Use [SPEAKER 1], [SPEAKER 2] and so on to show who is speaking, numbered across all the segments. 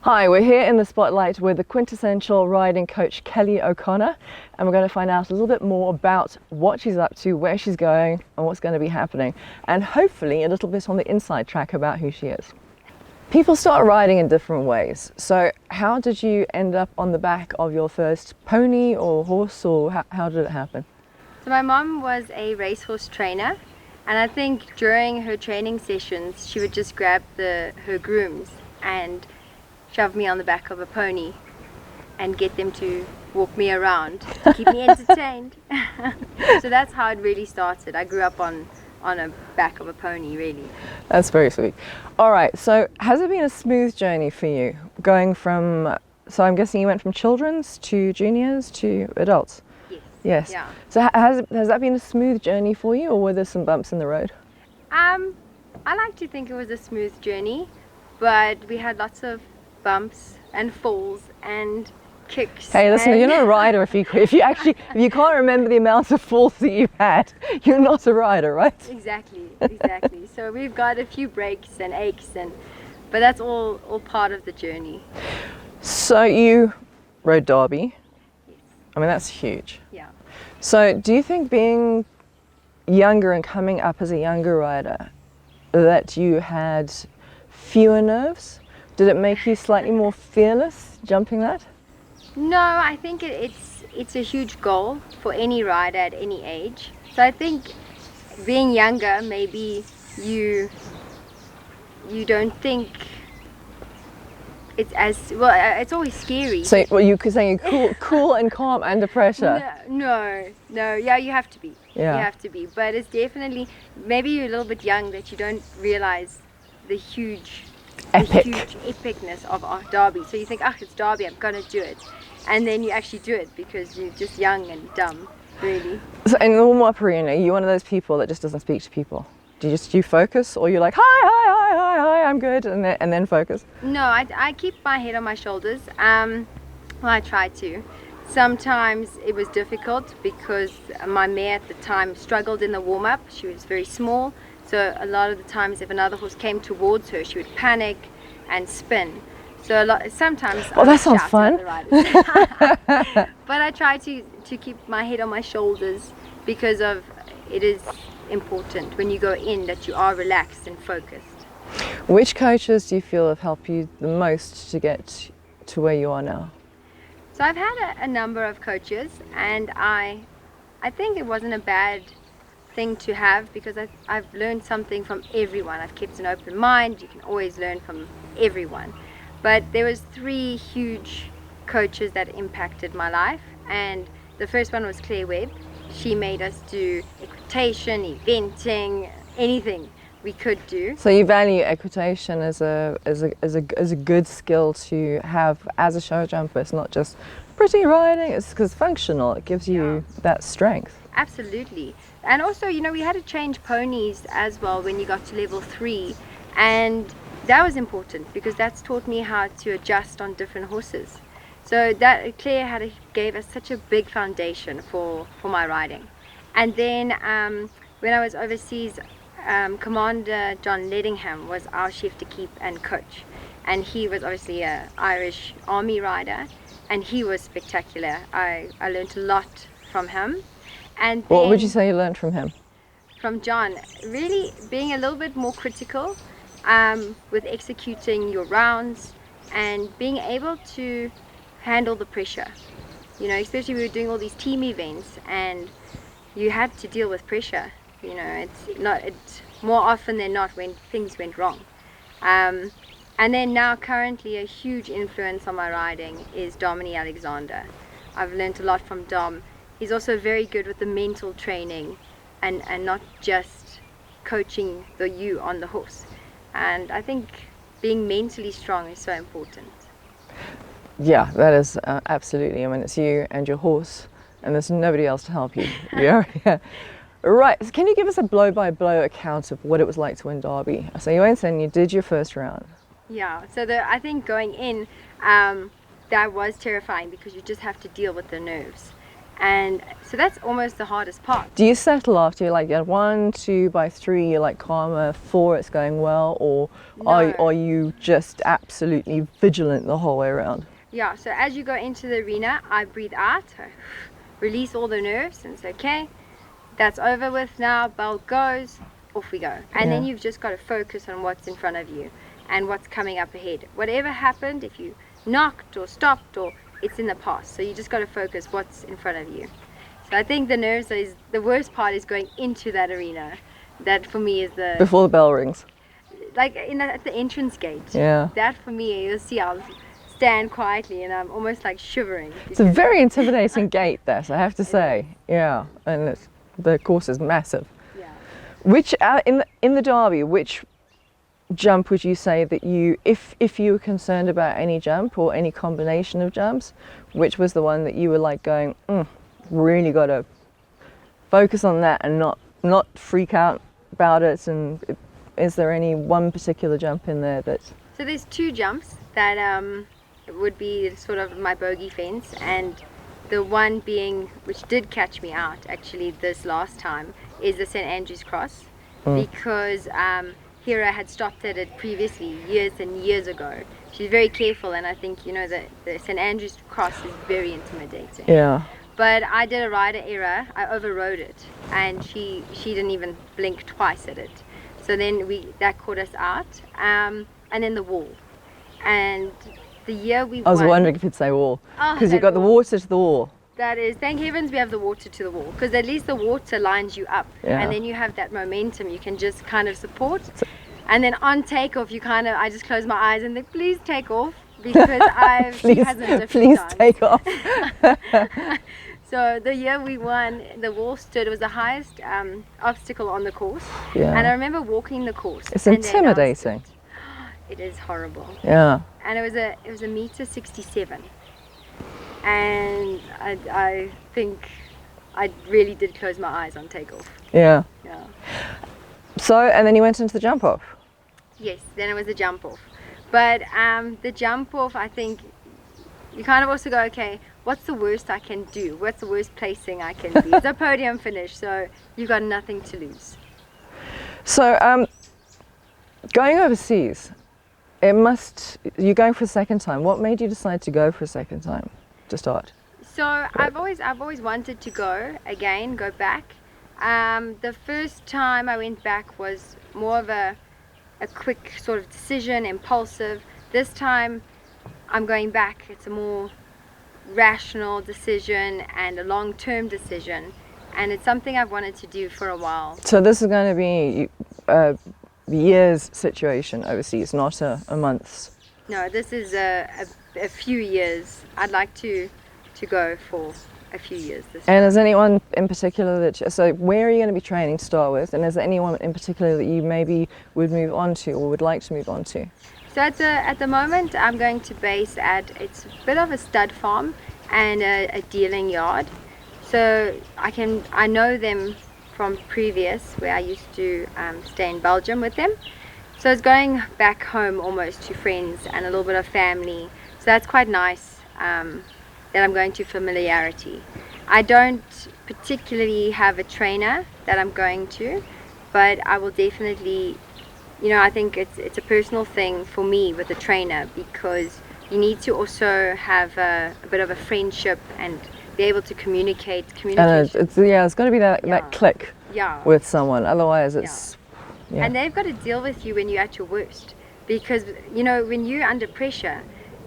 [SPEAKER 1] Hi, we're here in the spotlight with the Quintessential riding coach Kelly O'Connor, and we're going to find out a little bit more about what she's up to, where she's going and what's going to be happening, and hopefully a little bit on the inside track about who she is. People start riding in different ways, so how did you end up on the back of your first pony or horse, or how did it happen?
[SPEAKER 2] So my mom was a racehorse trainer, and I think during her training sessions she would just grab her grooms and shove me on the back of a pony and get them to walk me around to keep me entertained. So that's how it really started. I grew up on a back of a pony, really.
[SPEAKER 1] That's very sweet. All right, so has it been a smooth journey for you going from, so I'm guessing you went from children's to juniors to adults?
[SPEAKER 2] Yes.
[SPEAKER 1] Yes.
[SPEAKER 2] Yeah.
[SPEAKER 1] So has that been a smooth journey for you, or were there some bumps in the road?
[SPEAKER 2] I like to think it was a smooth journey, but we had lots of bumps and falls and kicks.
[SPEAKER 1] Hey, listen, you're not a rider if you can't remember the amount of falls that you've had. You're not a rider, right?
[SPEAKER 2] Exactly. So we've got a few breaks and aches, but that's all part of the journey.
[SPEAKER 1] So you rode Derby.
[SPEAKER 2] Yes.
[SPEAKER 1] I mean, that's huge.
[SPEAKER 2] Yeah.
[SPEAKER 1] So do you think being younger and coming up as a younger rider that you had fewer nerves? Did it make you slightly more fearless jumping that?
[SPEAKER 2] No, I think it's a huge goal for any rider at any age. So I think being younger, maybe you don't think it's as well. It's always scary.
[SPEAKER 1] So, well, you could say you're cool and calm under pressure.
[SPEAKER 2] No. Yeah, you have to be.
[SPEAKER 1] Yeah.
[SPEAKER 2] You have to be. But it's definitely, maybe you're a little bit young that you don't realize the huge epicness of Derby. So you think, it's Derby, I'm gonna do it, and then you actually do it because you're just young and dumb, really.
[SPEAKER 1] So in the warm-up arena, you're one of those people that just doesn't speak to people. Do you focus, or you're like hi, I'm good, and then focus?
[SPEAKER 2] No, I keep my head on my shoulders. Well, I try to. Sometimes it was difficult because my mare at the time struggled in the warm-up. She was very small. So a lot of the times if another horse came towards her, she would panic and spin. So sometimes
[SPEAKER 1] well, that sounds fun.
[SPEAKER 2] But I try to keep my head on my shoulders because it is important when you go in that you are relaxed and focused.
[SPEAKER 1] Which coaches do you feel have helped you the most to get to where you are now?
[SPEAKER 2] So I've had a number of coaches, and I think it wasn't a bad thing to have because I've learned something from everyone. I've kept an open mind. You can always learn from everyone. But there was 3 huge coaches that impacted my life, and the first one was Claire Webb. She made us do equitation, eventing, anything we could do.
[SPEAKER 1] So you value equitation as a good skill to have as a show jumper. It's not just pretty riding, it's because functional. It gives you that strength.
[SPEAKER 2] Absolutely. And also, we had to change ponies as well when you got to level 3, and that was important because that's taught me how to adjust on different horses. So that Claire gave us such a big foundation for my riding. And then when I was overseas, Commander John Ledingham was our chef to keep and coach, and he was obviously an Irish army rider, and he was spectacular. I learned a lot from him. And
[SPEAKER 1] what would you say you learned from him?
[SPEAKER 2] From John, really being a little bit more critical with executing your rounds and being able to handle the pressure. Especially we were doing all these team events and you had to deal with pressure. It's more often than not when things went wrong. And then now currently a huge influence on my riding is Dominique Alexander. I've learned a lot from Dom. He's also very good with the mental training and not just coaching you on the horse. And I think being mentally strong is so important.
[SPEAKER 1] Yeah, that is absolutely. I mean, it's you and your horse, and there's nobody else to help you. Yeah. Right, so can you give us a blow-by-blow account of what it was like to win Derby? So you went in, you did your first round.
[SPEAKER 2] Yeah, so I think going in, that was terrifying because you just have to deal with the nerves. And so that's almost the hardest part.
[SPEAKER 1] Do you settle after you're like at 1, 2, by 3 you're like calmer, 4 it's going well, or
[SPEAKER 2] No.
[SPEAKER 1] are you just absolutely vigilant the whole way around?
[SPEAKER 2] Yeah, so as you go into the arena, I breathe out, release all the nerves, and say, okay, that's over with now, bell goes, off we go. And then
[SPEAKER 1] Yeah.
[SPEAKER 2] you've just got to focus on what's in front of you and what's coming up ahead. Whatever happened, if you knocked or stopped, or it's in the past. So you just got to focus what's in front of you. So I think the nerves is the worst part, is going into that arena. That for me is the,
[SPEAKER 1] Before the bell rings.
[SPEAKER 2] like at the entrance gate.
[SPEAKER 1] Yeah.
[SPEAKER 2] That for me, you'll see I'll stand quietly and I'm almost like shivering.
[SPEAKER 1] It's a very intimidating gate, this, I have to say. Yeah, and the course is massive.
[SPEAKER 2] Yeah.
[SPEAKER 1] Which in the derby, which jump would you say that you, if you were concerned about any jump or any combination of jumps, which was the one that you were like going, really got to focus on that and not freak out about it? And is there any one particular jump in there that?
[SPEAKER 2] So there's two jumps that would be sort of my bogey fence, and the one being, which did catch me out actually this last time, is the St. Andrew's Cross, because Hera had stopped at it previously years and years ago. She's very careful, and I think the St. Andrew's Cross is very intimidating.
[SPEAKER 1] Yeah.
[SPEAKER 2] But I did a rider error. I overrode it, and she didn't even blink twice at it. So then that caught us out, and then the wall. And the year we
[SPEAKER 1] I was
[SPEAKER 2] won,
[SPEAKER 1] wondering if you'd say wall,
[SPEAKER 2] Oh,
[SPEAKER 1] because you've
[SPEAKER 2] that
[SPEAKER 1] got the
[SPEAKER 2] wall.
[SPEAKER 1] water to the wall.
[SPEAKER 2] That is, thank heavens we have the water to the wall, because at least the water lines you up,
[SPEAKER 1] Yeah.
[SPEAKER 2] and then you have that momentum. You can just kind of support, and then on takeoff I just close my eyes and think, please take off, because she hasn't a few
[SPEAKER 1] please
[SPEAKER 2] times.
[SPEAKER 1] take off.
[SPEAKER 2] So the year we won, the wall stood. It was the highest obstacle on the course,
[SPEAKER 1] Yeah.
[SPEAKER 2] and I remember walking the course.
[SPEAKER 1] It's
[SPEAKER 2] and they announced
[SPEAKER 1] intimidating.
[SPEAKER 2] It is horrible.
[SPEAKER 1] Yeah.
[SPEAKER 2] And it was a meter 67, and I think I really did close my eyes on takeoff.
[SPEAKER 1] Yeah.
[SPEAKER 2] Yeah.
[SPEAKER 1] So, and then you went into the jump off.
[SPEAKER 2] Yes, then it was a jump off. But the jump off, I think you kind of also go, okay, what's the worst I can do? What's the worst placing I can be? It's a podium finish, so you've got nothing to lose.
[SPEAKER 1] So, going overseas, you're going for a second time. What made you decide to go for a second time to start?
[SPEAKER 2] So I've always wanted to go back. The first time I went back was more of a quick sort of decision, impulsive. This time I'm going back. It's a more rational decision and a long-term decision, and it's something I've wanted to do for a while.
[SPEAKER 1] So this is going to be a year's situation overseas, not a month's.
[SPEAKER 2] No, this is a few years. I'd like to go for a few years this
[SPEAKER 1] And is anyone in particular so where are you going to be training to start with, and is there anyone in particular that you maybe would move on to or would like to move on to?
[SPEAKER 2] So at the moment I'm going to base it's a bit of a stud farm and a dealing yard. So I know them from previous, where I used to stay in Belgium with them. So it's going back home almost to friends and a little bit of family. So that's quite nice, that I'm going to familiarity. I don't particularly have a trainer that I'm going to, but I will definitely, I think it's a personal thing for me with a trainer, because you need to also have a bit of a friendship and be able to communicate.
[SPEAKER 1] And it's got to be that click
[SPEAKER 2] Yeah.
[SPEAKER 1] with someone, otherwise it's yeah.
[SPEAKER 2] And they've got to deal with you when you're at your worst, because when you're under pressure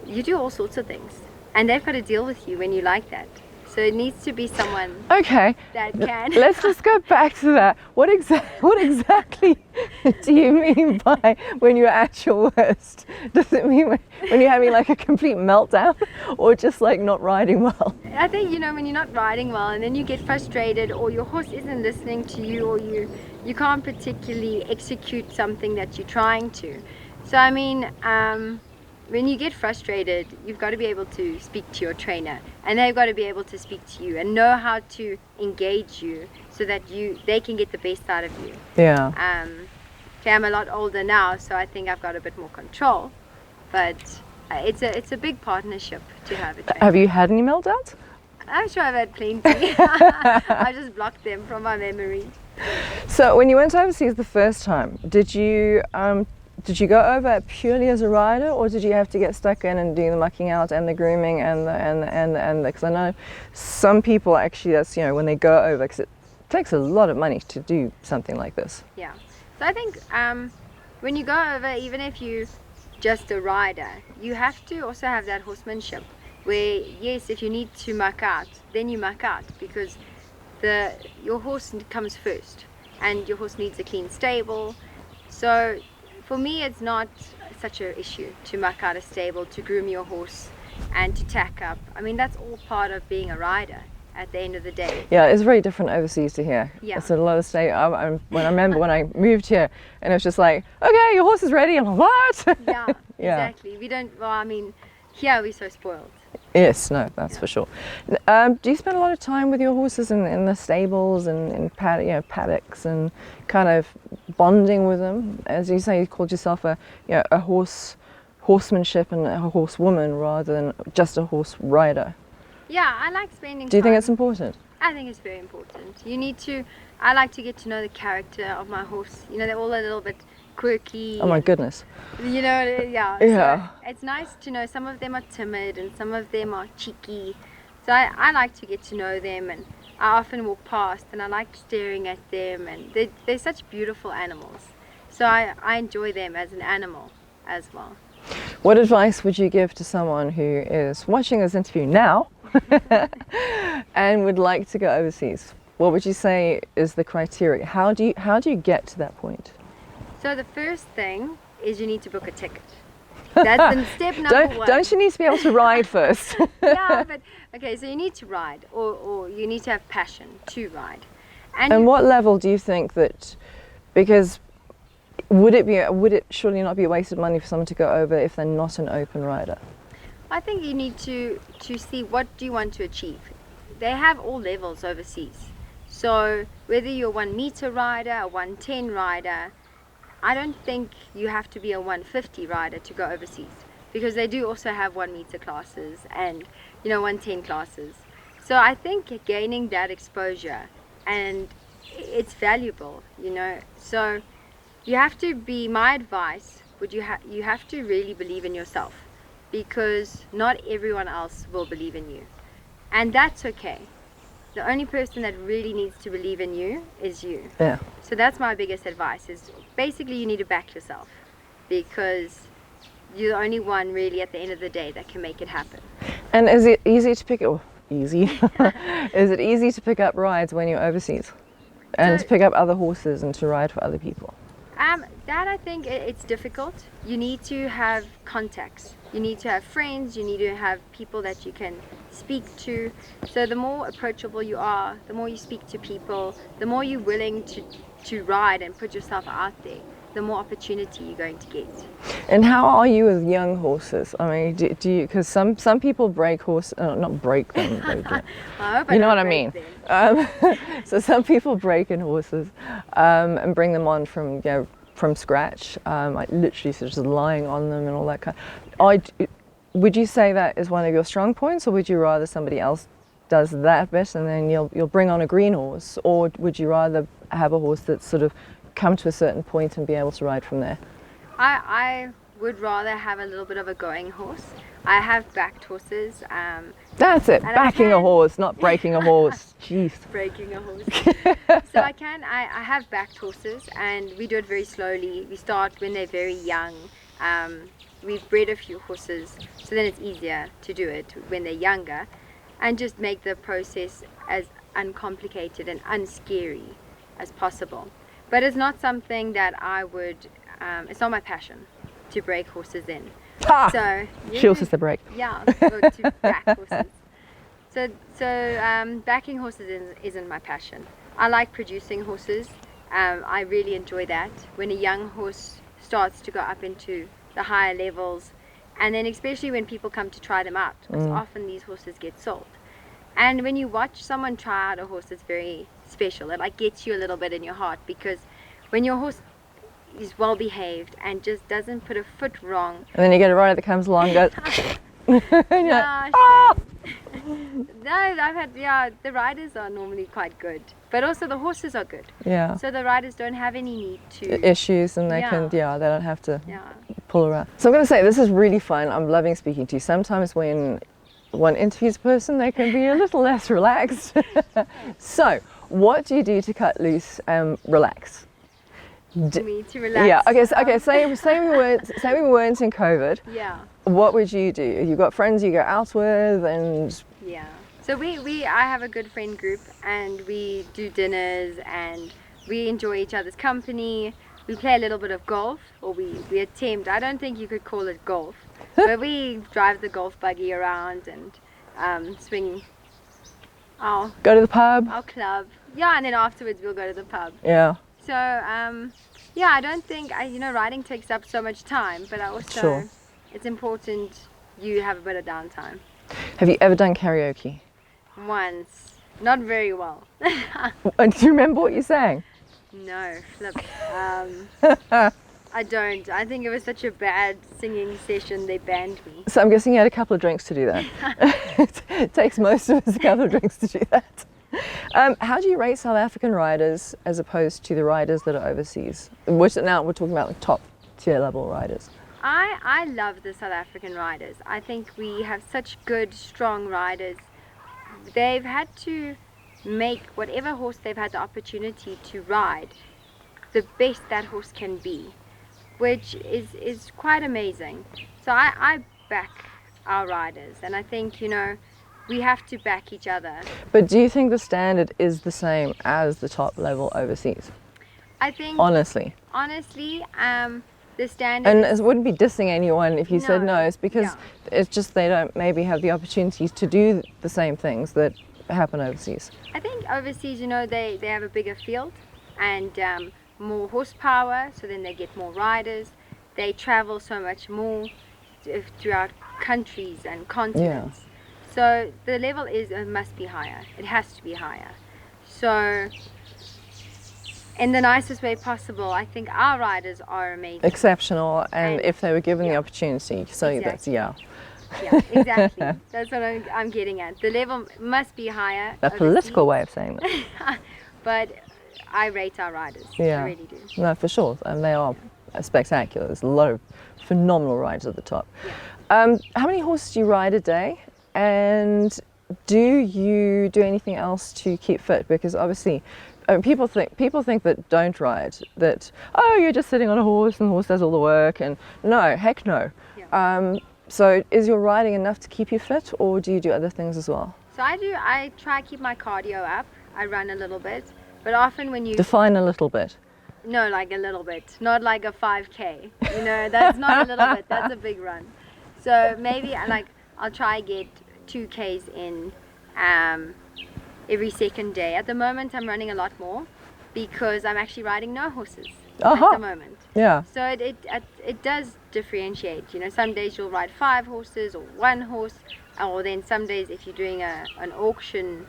[SPEAKER 2] you do all sorts of things, and they've got to deal with you when you like that. So it needs to be someone
[SPEAKER 1] Okay,
[SPEAKER 2] that can.
[SPEAKER 1] let's just go back to that. What exactly do you mean by when you're at your worst? Does it mean when you're having like a complete meltdown, or just like not riding well?
[SPEAKER 2] I think when you're not riding well and then you get frustrated, or your horse isn't listening to you, or you can't particularly execute something that you're trying to. So I mean, when you get frustrated, you've got to be able to speak to your trainer, and they've got to be able to speak to you and know how to engage you so that they can get the best out of you.
[SPEAKER 1] Yeah.
[SPEAKER 2] Okay, I'm a lot older now, so I think I've got a bit more control, but it's a big partnership to have a trainer.
[SPEAKER 1] Have you had any meltdowns?
[SPEAKER 2] I'm sure I've had plenty. I just blocked them from my memory.
[SPEAKER 1] So when you went overseas the first time, did you go over purely as a rider, or did you have to get stuck in and do the mucking out and the grooming and the because I know some people actually, that's, you know, when they go over, because it takes a lot of money to do something like this.
[SPEAKER 2] Yeah. So I think when you go over, even if you just a rider, you have to also have that horsemanship where, yes, if you need to muck out, then you muck out, because your horse comes first and your horse needs a clean stable. So for me, it's not such an issue to muck out a stable, to groom your horse and to tack up. I mean, that's all part of being a rider at the end of the day.
[SPEAKER 1] Yeah, it's very different overseas to here.
[SPEAKER 2] Yeah.
[SPEAKER 1] It's a lot of state. When I remember when I moved here, and it was just like, okay, your horse is ready. I'm like, what?
[SPEAKER 2] Yeah,
[SPEAKER 1] Yeah.
[SPEAKER 2] exactly. We don't, well, I mean, here we're so spoiled.
[SPEAKER 1] Yes, no, that's
[SPEAKER 2] Yeah.
[SPEAKER 1] for sure. Do you spend a lot of time with your horses in the stables and in paddocks and kind of bonding with them? As you say, you called yourself a horsemanship and a horsewoman rather than just a horse rider.
[SPEAKER 2] Yeah, I like spending
[SPEAKER 1] Do you think
[SPEAKER 2] time.
[SPEAKER 1] it's important?
[SPEAKER 2] I think it's very important. I like to get to know the character of my horse. You know, they're all a little bit quirky.
[SPEAKER 1] Oh my goodness.
[SPEAKER 2] You know, yeah.
[SPEAKER 1] Yeah.
[SPEAKER 2] So it's nice to know some of them are timid and some of them are cheeky. So I like to get to know them, and I often walk past and I like staring at them, and they're such beautiful animals. So I enjoy them as an animal as well.
[SPEAKER 1] What advice would you give to someone who is watching this interview now and would like to go overseas? What would you say is the criteria? How do you get to that point?
[SPEAKER 2] So the first thing is you need to book a ticket. That's the step number one.
[SPEAKER 1] Don't you need to be able to ride first?
[SPEAKER 2] Yeah, but okay, so you need to ride, or you need to have passion to ride.
[SPEAKER 1] And what level do you think that, because would it surely not be a waste of money for someone to go over if they're not an open rider?
[SPEAKER 2] I think you need to see what do you want to achieve. They have all levels overseas. So whether you're a 1 meter rider, a 110 rider, I don't think you have to be a 150 rider to go overseas, because they do also have 1 meter classes and 110 classes. So I think gaining that exposure, and it's valuable, So you have to be, my advice you have to really believe in yourself, because not everyone else will believe in you, and that's okay. The only person that really needs to believe in you is you.
[SPEAKER 1] Yeah.
[SPEAKER 2] So that's my biggest advice, is basically you need to back yourself, because you're the only one really at the end of the day that can make it happen.
[SPEAKER 1] And is it easy to pick up? Easy. Is it easy to pick up rides when you're overseas, and to pick up other horses and to ride for other people?
[SPEAKER 2] That I think it's difficult. You need to have contacts. You need to have friends. You need to have people that you can speak to. So the more approachable you are, the more you speak to people, the more you're willing to ride and put yourself out there, the more opportunity you're going to get.
[SPEAKER 1] And how are you with young horses? I mean, do you, because some people break horses, not break them, you know what I mean? So some people break in horses and bring them on from scratch, like literally sort of just lying on them and all that kind of. Would you say that is one of your strong points, or would you rather somebody else does that bit and then you'll bring on a green horse, or would you rather have a horse that's sort of come to a certain point and be able to ride from there?
[SPEAKER 2] I would rather have a little bit of a going horse. I have backed horses.
[SPEAKER 1] That's it, backing a horse, not breaking a horse. Jeez.
[SPEAKER 2] Breaking a horse. So I have backed horses, and we do it very slowly. We start when they're very young. We've bred a few horses, so then it's easier to do it when they're younger, and just make the process as uncomplicated and unscary as possible. But it's not something that I would, it's not my passion to break horses in.
[SPEAKER 1] Ha!
[SPEAKER 2] So
[SPEAKER 1] She also said break.
[SPEAKER 2] Yeah, or to back horses. So backing horses isn't my passion. I like producing horses. I really enjoy that. When a young horse starts to go up into the higher levels, and then especially when people come to try them out, because often these horses get sold. And when you watch someone try out a horse, it's very special. It like gets you a little bit in your heart, because when your horse is well behaved and just doesn't put a foot wrong,
[SPEAKER 1] And then you get a rider that comes along and goes,
[SPEAKER 2] yeah,
[SPEAKER 1] "Ah!"
[SPEAKER 2] No, I've had, yeah, the riders are normally quite good, but also the horses are good.
[SPEAKER 1] Yeah.
[SPEAKER 2] So the riders don't have any need to.
[SPEAKER 1] Issues, and they
[SPEAKER 2] Yeah.
[SPEAKER 1] they don't have to
[SPEAKER 2] Yeah.
[SPEAKER 1] pull around. So I'm going to say this is really fun. I'm loving speaking to you. Sometimes when one interviews a person, they can be a little less relaxed. So, what do you do to cut loose and relax?
[SPEAKER 2] For me to relax.
[SPEAKER 1] Yeah. Okay. So, say we weren't in COVID.
[SPEAKER 2] Yeah.
[SPEAKER 1] What would you do? You've got friends you go out with, and
[SPEAKER 2] Yeah. So I have a good friend group, and we do dinners, and we enjoy each other's company. We play a little bit of golf, or we attempt. I don't think you could call it golf, but we drive the golf buggy around and swing our
[SPEAKER 1] go to the pub.
[SPEAKER 2] club. Yeah, and then afterwards we'll go to the pub.
[SPEAKER 1] Yeah.
[SPEAKER 2] So yeah, I don't think riding takes up so much time, but I also
[SPEAKER 1] Sure.
[SPEAKER 2] it's important you have a bit of downtime.
[SPEAKER 1] Have you ever done karaoke?
[SPEAKER 2] Once, not very well.
[SPEAKER 1] And do you remember what you sang?
[SPEAKER 2] No, flip. I don't. I think it was such a bad singing session, they banned me.
[SPEAKER 1] So I'm guessing you had a couple of drinks to do that. It takes most of us a couple of drinks to do that. How do you rate South African riders as opposed to the riders that are overseas? Which now we're talking about the top tier level riders.
[SPEAKER 2] I love the South African riders. I think we have such good, strong riders. They've had to make whatever horse they've had the opportunity to ride the best that horse can be, which is quite amazing. So I back our riders, and I think we have to back each other.
[SPEAKER 1] But do you think the standard is the same as the top level overseas?
[SPEAKER 2] I think
[SPEAKER 1] Honestly.
[SPEAKER 2] The standard
[SPEAKER 1] And it wouldn't be dissing anyone if you said
[SPEAKER 2] No.
[SPEAKER 1] no, it's because
[SPEAKER 2] Yeah.
[SPEAKER 1] it's just they don't maybe have the opportunities to do the same things that happen overseas.
[SPEAKER 2] I think overseas, they have a bigger field and more horsepower, so then they get more riders. They travel so much more throughout countries and continents. So the level must be higher. It has to be higher. So in the nicest way possible, I think our riders are amazing.
[SPEAKER 1] Exceptional, and if they were given the
[SPEAKER 2] yeah.
[SPEAKER 1] opportunity, so that's
[SPEAKER 2] Yeah, exactly. That's what I'm getting at. The level must be higher.
[SPEAKER 1] a political
[SPEAKER 2] overseas,
[SPEAKER 1] way of saying that.
[SPEAKER 2] But I rate our riders.
[SPEAKER 1] Yeah.
[SPEAKER 2] I really do.
[SPEAKER 1] No, for sure, and they are spectacular. There's a lot of phenomenal riders at the top.
[SPEAKER 2] Yeah.
[SPEAKER 1] How many horses do you ride a day, and do you do anything else to keep fit? Because obviously people think that don't ride, that you're just sitting on a horse and the horse does all the work, and no, heck no.
[SPEAKER 2] Yeah.
[SPEAKER 1] So is your riding enough to keep you fit, or do you do other things as well?
[SPEAKER 2] So I try to keep my cardio up. I run a little bit, but often when you
[SPEAKER 1] Define a little bit.
[SPEAKER 2] no, like a little bit, not like a 5K. That's not a little bit. That's a big run. So maybe I'll try get 2Ks in every second day. At the moment, I'm running a lot more because I'm actually riding no horses at the moment.
[SPEAKER 1] Yeah.
[SPEAKER 2] So it does differentiate. Some days you'll ride 5 horses or 1 horse, or then some days if you're doing an auction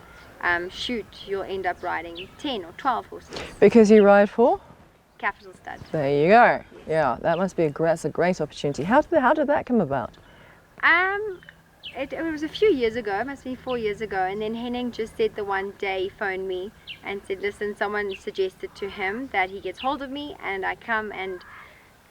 [SPEAKER 2] shoot, you'll end up riding 10 or 12 horses.
[SPEAKER 1] Because you ride for?
[SPEAKER 2] Capital stud.
[SPEAKER 1] There you go. Yeah, that must be that's a great opportunity. How did that come about?
[SPEAKER 2] It was a few years ago, it must be 4 years ago, and then Henning just said the one day, he phoned me and said, listen, someone suggested to him that he gets hold of me and I come and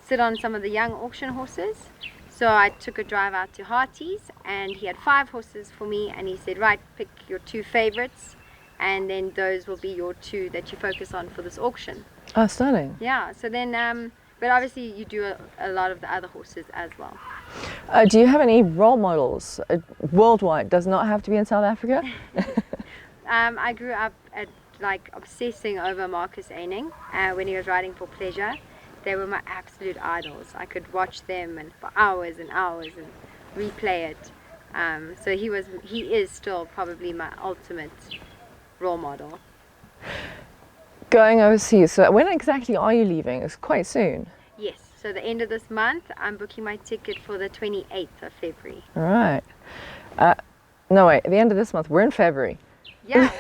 [SPEAKER 2] sit on some of the young auction horses. So I took a drive out to Harties, and he had 5 horses for me, and he said, right, pick your 2 favorites, and then those will be your 2 that you focus on for this auction.
[SPEAKER 1] Oh, stunning.
[SPEAKER 2] Yeah, so then, but obviously you do a lot of the other horses as well.
[SPEAKER 1] Do you have any role models worldwide? Does not have to be in South Africa.
[SPEAKER 2] I grew up obsessing over Marcus Eining when he was riding for pleasure. They were my absolute idols. I could watch them for hours and hours and replay it. So he is still probably my ultimate role model.
[SPEAKER 1] Going overseas. So when exactly are you leaving? It's quite soon.
[SPEAKER 2] Yes. So the end of this month, I'm booking my ticket for the 28th of February.
[SPEAKER 1] All right. No, wait. At the end of this month, we're in February.
[SPEAKER 2] Yeah.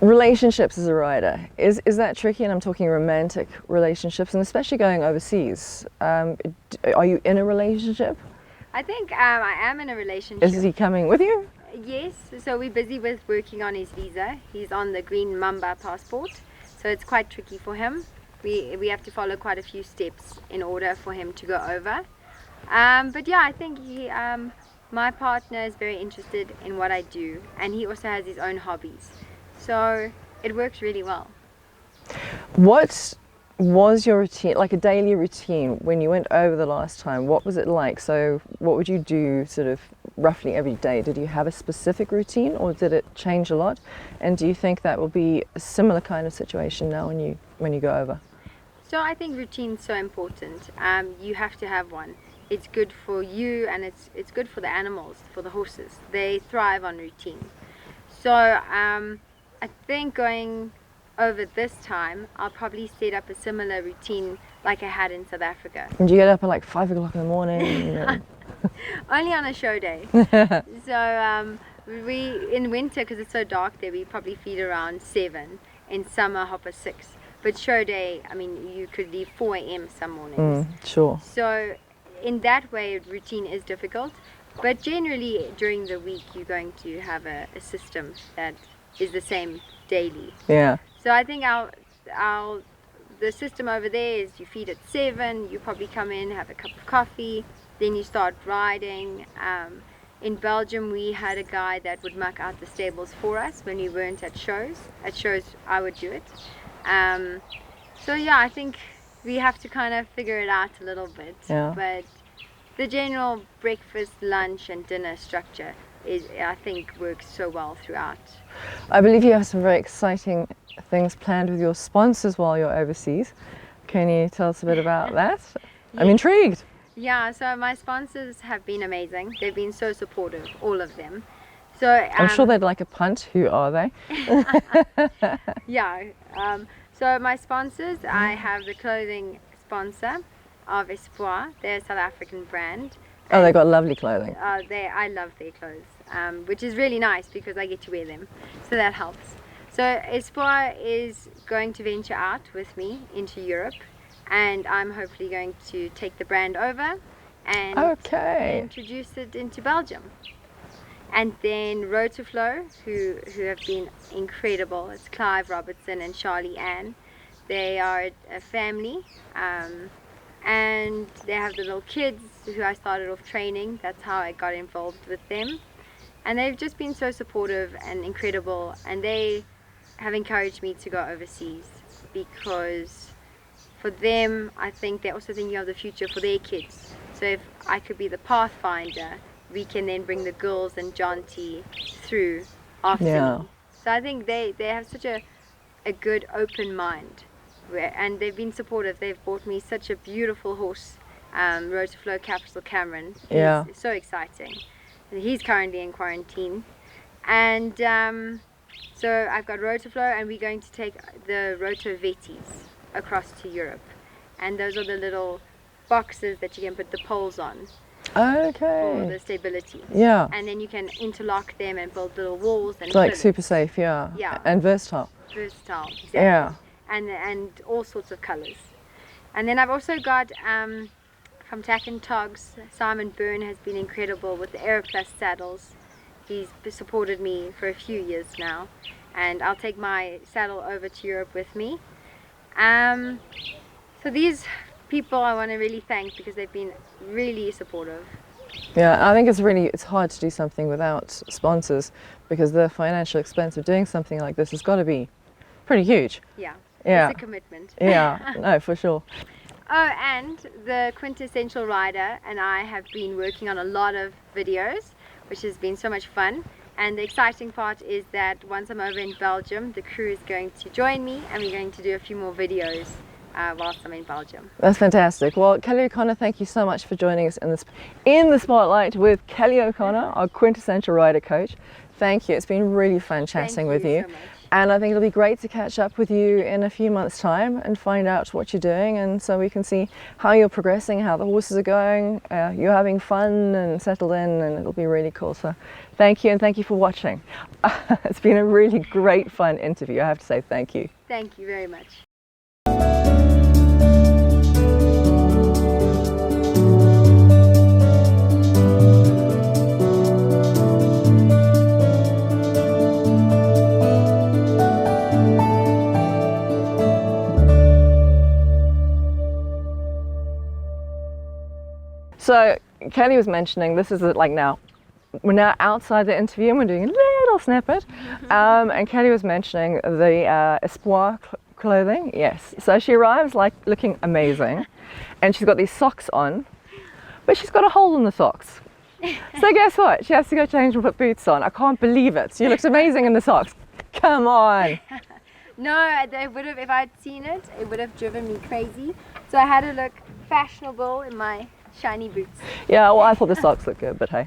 [SPEAKER 1] Relationships as a rider, is that tricky? And I'm talking romantic relationships, and especially going overseas. Are you in a relationship?
[SPEAKER 2] I think I am in a relationship.
[SPEAKER 1] Is he coming with you?
[SPEAKER 2] Yes, so we're busy with working on his visa. He's on the green mamba passport, so it's quite tricky for him. We have to follow quite a few steps in order for him to go over. But yeah, I think my partner is very interested in what I do, and he also has his own hobbies. So it works really well.
[SPEAKER 1] What was your routine, like a daily routine, when you went over the last time? What was it like? So what would you do sort of roughly every day? Did you have a specific routine, or did it change a lot? And do you think that will be a similar kind of situation now when you go over?
[SPEAKER 2] So I think routine's so important. You have to have one. It's good for you, and it's good for the animals, for the horses. They thrive on routine. So I think going over this time, I'll probably set up a similar routine like I had in South Africa.
[SPEAKER 1] And you get up at like 5 o'clock in the morning? You know?
[SPEAKER 2] Only on a show day. So we in winter, because it's so dark there, we probably feed around 7. In summer, hop at 6. But show day, I mean, you could leave 4 a.m. some mornings.
[SPEAKER 1] Sure.
[SPEAKER 2] So in that way, routine is difficult. But generally, during the week, you're going to have a system that is the same daily.
[SPEAKER 1] Yeah.
[SPEAKER 2] So I think the system over there is you feed at 7, you probably come in, have a cup of coffee, then you start riding. In Belgium, we had a guy that would muck out the stables for us when we weren't at shows. At shows, I would do it. So yeah, I think we have to kind of figure it out a little bit.
[SPEAKER 1] Yeah.
[SPEAKER 2] But the general breakfast, lunch and dinner structure I think works so well throughout.
[SPEAKER 1] I believe you have some very exciting things planned with your sponsors while you're overseas. Can you tell us a bit about that? I'm intrigued.
[SPEAKER 2] Yeah, so my sponsors have been amazing. They've been so supportive, all of them. So
[SPEAKER 1] I'm sure they'd like a punt. Who are they?
[SPEAKER 2] Yeah. So my sponsors, I have the clothing sponsor of Espoir. They're a South African brand.
[SPEAKER 1] Oh, they got lovely clothing.
[SPEAKER 2] I love their clothes, which is really nice because I get to wear them. So that helps. So Espoir is going to venture out with me into Europe, and I'm hopefully going to take the brand over and introduce it into Belgium. And then Road to Flow, who have been incredible. It's Clive Robertson and Charlie Ann. They are a family, and they have the little kids who I started off training. That's how I got involved with them. And they've just been so supportive and incredible, and they have encouraged me to go overseas because for them, I think they're also thinking of the future for their kids. So if I could be the pathfinder, we can then bring the girls and John T through after me. So I think they have such a good open mind, and they've been supportive. They've bought me such a beautiful horse, Road to Flow Capital Cameron. He's so exciting. He's currently in quarantine, and so I've got Road to Flow, and we're going to take the Roto Vetis across to Europe, and those are the little boxes that you can put the poles on. For the stability.
[SPEAKER 1] Yeah.
[SPEAKER 2] And then you can interlock them and build little walls and
[SPEAKER 1] it's like super safe, yeah. And versatile.
[SPEAKER 2] Versatile, exactly.
[SPEAKER 1] Yeah.
[SPEAKER 2] And all sorts of colours. And then I've also got from Tack and Togs, Simon Byrne has been incredible with the Aeroplus saddles. He's supported me for a few years now, and I'll take my saddle over to Europe with me. So these people I want to really thank because they've been really supportive.
[SPEAKER 1] Yeah, I think it's hard to do something without sponsors because the financial expense of doing something like this has got to be pretty huge.
[SPEAKER 2] Yeah.
[SPEAKER 1] It's
[SPEAKER 2] a commitment.
[SPEAKER 1] Yeah, no, for sure.
[SPEAKER 2] Oh, and the Quintessential rider and I have been working on a lot of videos, which has been so much fun. And the exciting part is that once I'm over in Belgium, the crew is going to join me and we're going to do a few more videos whilst I'm in Belgium.
[SPEAKER 1] That's fantastic. Well, Kelly O'Connor, thank you so much for joining us in the spotlight with Kelly O'Connor, our Quintessential rider coach. Thank you. It's been really fun chatting with you.
[SPEAKER 2] So much.
[SPEAKER 1] And I think it'll be great to catch up with you in a few months' time and find out what you're doing, and so we can see how you're progressing, how the horses are going, you're having fun and settled in, and it'll be really cool. So thank you, and thank you for watching. It's been a really great fun interview, I have to say thank you.
[SPEAKER 2] Thank you very much.
[SPEAKER 1] So Kelly was mentioning this is like now we're now outside the interview and we're doing a little snippet. And Kelly was mentioning the Espoir clothing. Yes. So she arrives like looking amazing, and she's got these socks on, but she's got a hole in the socks. So guess what? She has to go change and put boots on. I can't believe it. She looks amazing in the socks. Come on.
[SPEAKER 2] No, they would have, if I'd seen it, it would have driven me crazy. So I had to look fashionable in my shiny boots.
[SPEAKER 1] Yeah, well, I thought the socks looked good, but hey.